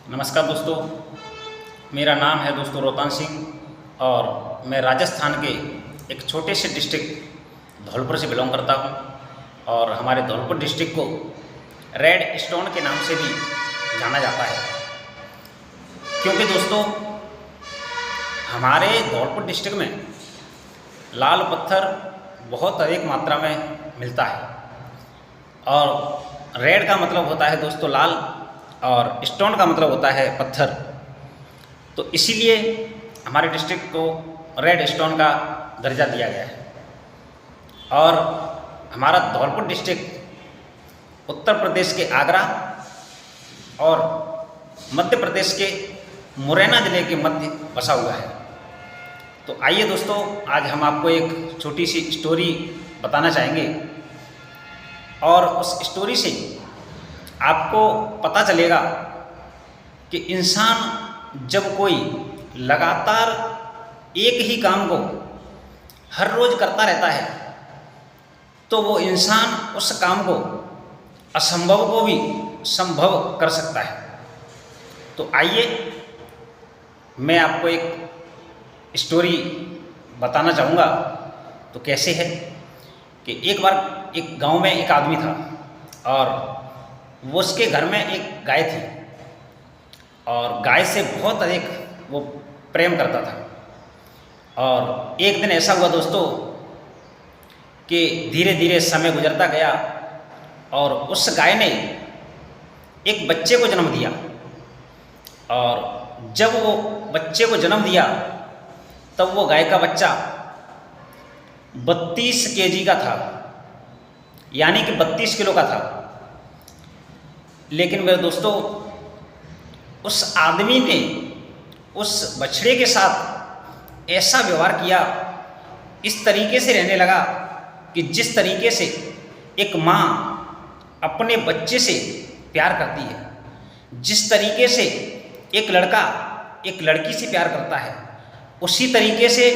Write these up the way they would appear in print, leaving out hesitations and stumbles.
नमस्कार दोस्तों, मेरा नाम है दोस्तों रोहतान सिंह और मैं राजस्थान के एक छोटे से डिस्ट्रिक्ट धौलपुर से बिलोंग करता हूं। और हमारे धौलपुर डिस्ट्रिक्ट को रेड स्टोन के नाम से भी जाना जाता है, क्योंकि दोस्तों हमारे धौलपुर डिस्ट्रिक्ट में लाल पत्थर बहुत अधिक मात्रा में मिलता है। और रेड का मतलब होता है दोस्तों लाल, और स्टोन का मतलब होता है पत्थर। तो इसीलिए हमारे डिस्ट्रिक्ट को रेड स्टोन का दर्जा दिया गया है। और हमारा धौलपुर डिस्ट्रिक्ट उत्तर प्रदेश के आगरा और मध्य प्रदेश के मुरैना ज़िले के मध्य बसा हुआ है। तो आइए दोस्तों, आज हम आपको एक छोटी सी स्टोरी बताना चाहेंगे, और उस स्टोरी से आपको पता चलेगा कि इंसान जब कोई लगातार एक ही काम को हर रोज़ करता रहता है तो वो इंसान उस काम को असंभव को भी संभव कर सकता है। तो आइए मैं आपको एक स्टोरी बताना चाहूँगा। तो कैसे है कि एक बार एक गांव में एक आदमी था, और वो उसके घर में एक गाय थी, और गाय से बहुत अधिक वो प्रेम करता था। और एक दिन ऐसा हुआ दोस्तों कि धीरे धीरे समय गुजरता गया, और उस गाय ने एक बच्चे को जन्म दिया। और जब वो बच्चे को जन्म दिया तब वो गाय का बच्चा 32 केजी का था, यानी कि 32 किलो का था। लेकिन मेरे दोस्तों, उस आदमी ने उस बछड़े के साथ ऐसा व्यवहार किया, इस तरीके से रहने लगा कि जिस तरीके से एक माँ अपने बच्चे से प्यार करती है, जिस तरीके से एक लड़का एक लड़की से प्यार करता है, उसी तरीके से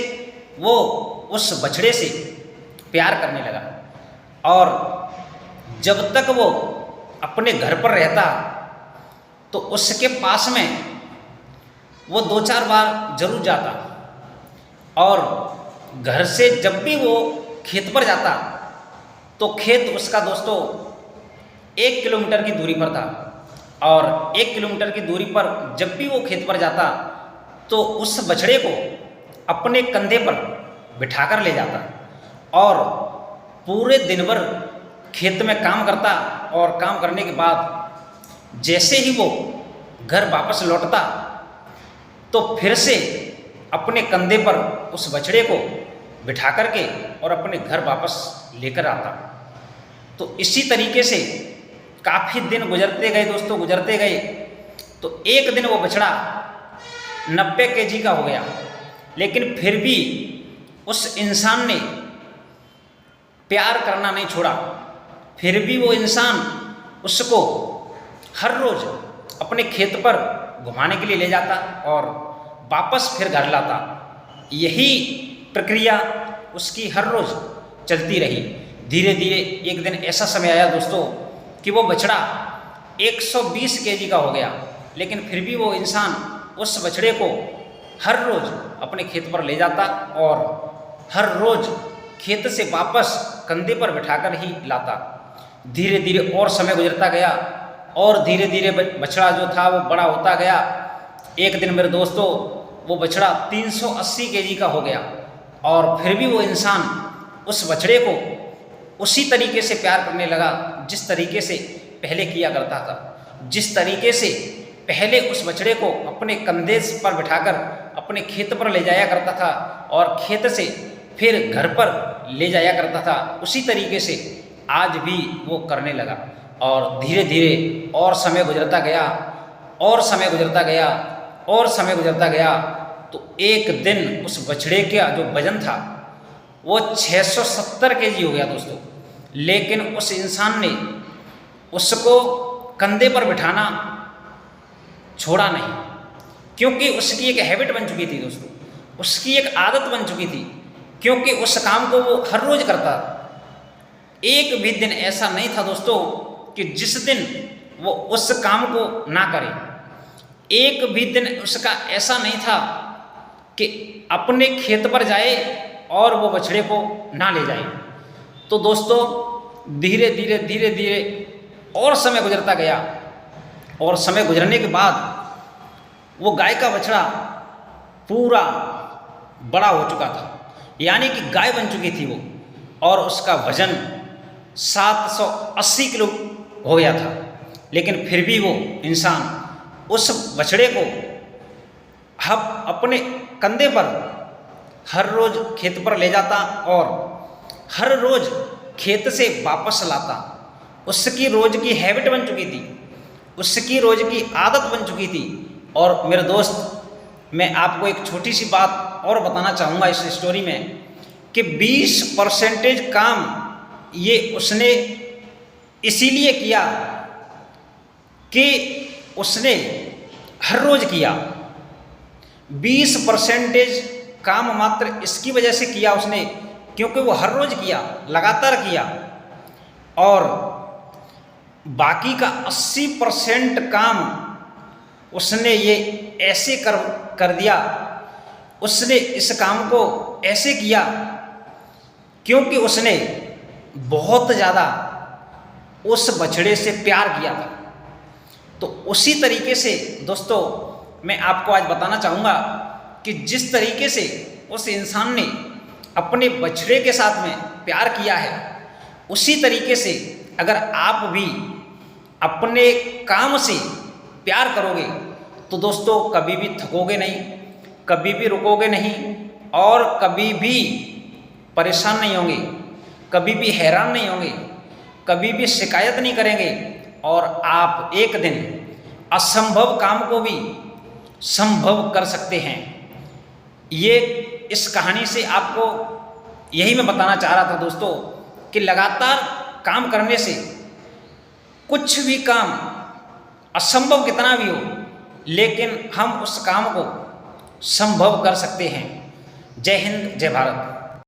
वो उस बछड़े से प्यार करने लगा। और जब तक वो अपने घर पर रहता तो उसके पास में वो 2-4 बार जरूर जाता, और घर से जब भी वो खेत पर जाता तो खेत उसका दोस्तों 1 किलोमीटर की दूरी पर था। और 1 किलोमीटर की दूरी पर जब भी वो खेत पर जाता तो उस बछड़े को अपने कंधे पर बिठाकर ले जाता, और पूरे दिन भर खेत में काम करता, और काम करने के बाद जैसे ही वो घर वापस लौटता तो फिर से अपने कंधे पर उस बछड़े को बिठा करके और अपने घर वापस लेकर आता। तो इसी तरीके से काफ़ी दिन गुजरते गए दोस्तों, गुजरते गए। तो एक दिन वो बछड़ा 90 केजी का हो गया, लेकिन फिर भी उस इंसान ने प्यार करना नहीं छोड़ा। फिर भी वो इंसान उसको हर रोज़ अपने खेत पर घुमाने के लिए ले जाता और वापस फिर घर लाता। यही प्रक्रिया उसकी हर रोज़ चलती रही। धीरे धीरे एक दिन ऐसा समय आया दोस्तों कि वो बछड़ा 120 केजी का हो गया, लेकिन फिर भी वो इंसान उस बछड़े को हर रोज़ अपने खेत पर ले जाता और हर रोज़ खेत से वापस कंधे पर बिठाकर ही लाता। धीरे धीरे और समय गुजरता गया, और धीरे धीरे बछड़ा जो था वो बड़ा होता गया। एक दिन मेरे दोस्तों वो बछड़ा 380 केजी का हो गया, और फिर भी वो इंसान उस बछड़े को उसी तरीके से प्यार करने लगा जिस तरीके से पहले किया करता था। जिस तरीके से पहले उस बछड़े को अपने कंधे पर बिठाकर अपने खेत पर ले जाया करता था और खेत से फिर घर पर ले जाया करता था, उसी तरीके से आज भी वो करने लगा। और धीरे धीरे और समय गुजरता गया, और समय गुजरता गया, और समय गुजरता गया। तो एक दिन उस बछड़े का जो वजन था वो 670 केजी हो गया दोस्तों। लेकिन उस इंसान ने उसको कंधे पर बिठाना छोड़ा नहीं, क्योंकि उसकी एक हैबिट बन चुकी थी दोस्तों, उसकी एक आदत बन चुकी थी, क्योंकि उस काम को वो हर रोज करता। एक भी दिन ऐसा नहीं था दोस्तों कि जिस दिन वो उस काम को ना करे। एक भी दिन उसका ऐसा नहीं था कि अपने खेत पर जाए और वो बछड़े को ना ले जाए। तो दोस्तों धीरे धीरे धीरे धीरे और समय गुजरता गया, और समय गुजरने के बाद वो गाय का बछड़ा पूरा बड़ा हो चुका था, यानी कि गाय बन चुकी थी वो, और उसका वजन 780 किलो हो गया था। लेकिन फिर भी वो इंसान उस बछड़े को अपने कंधे पर हर रोज खेत पर ले जाता और हर रोज खेत से वापस लाता। उसकी रोज की हैबिट बन चुकी थी, उसकी रोज की आदत बन चुकी थी। और मेरे दोस्त, मैं आपको एक छोटी सी बात और बताना चाहूँगा इस स्टोरी में, कि 20% काम ये उसने इसीलिए किया कि उसने हर रोज किया। 20% काम मात्र इसकी वजह से किया उसने, क्योंकि वो हर रोज किया, लगातार किया। और बाकी का 80% काम उसने ये ऐसे कर दिया, उसने इस काम को ऐसे किया क्योंकि उसने बहुत ज़्यादा उस बछड़े से प्यार किया था। तो उसी तरीके से दोस्तों मैं आपको आज बताना चाहूँगा कि जिस तरीके से उस इंसान ने अपने बछड़े के साथ में प्यार किया है, उसी तरीके से अगर आप भी अपने काम से प्यार करोगे तो दोस्तों कभी भी थकोगे नहीं, कभी भी रुकोगे नहीं, और कभी भी परेशान नहीं होंगे, कभी भी हैरान नहीं होंगे, कभी भी शिकायत नहीं करेंगे, और आप एक दिन असंभव काम को भी संभव कर सकते हैं। ये इस कहानी से आपको यही मैं बताना चाह रहा था दोस्तों, कि लगातार काम करने से कुछ भी काम असंभव कितना भी हो, लेकिन हम उस काम को संभव कर सकते हैं। जय हिंद, जय भारत।